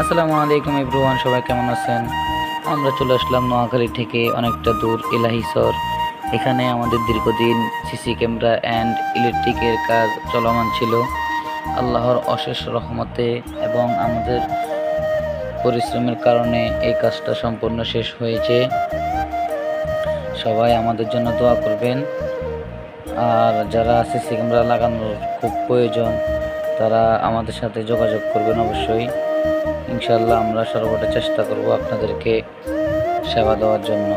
আসসালামু আলাইকুম এভরিওয়ান, সবাই কেমন আছেন? আমরা চলে আসলাম নোয়াখালী থেকে অনেকটা দূর এলাহিসর। এখানে আমাদের দীর্ঘদিন সিসি ক্যামেরা অ্যান্ড ইলেকট্রিকের কাজ চলমান ছিল। আল্লাহর অশেষ রহমতে এবং আমাদের পরিশ্রমের কারণে এই কাজটা সম্পূর্ণ শেষ হয়েছে। সবাই আমাদের জন্য দোয়া করবেন। আর যারা সিসি ক্যামেরা লাগানোর খুব প্রয়োজন তারা আমাদের সাথে যোগাযোগ করবেন অবশ্যই। ইনশাল্লাহ আমরা সর্বদা চেষ্টা করব আপনাদেরকে সেবা দেওয়ার জন্য।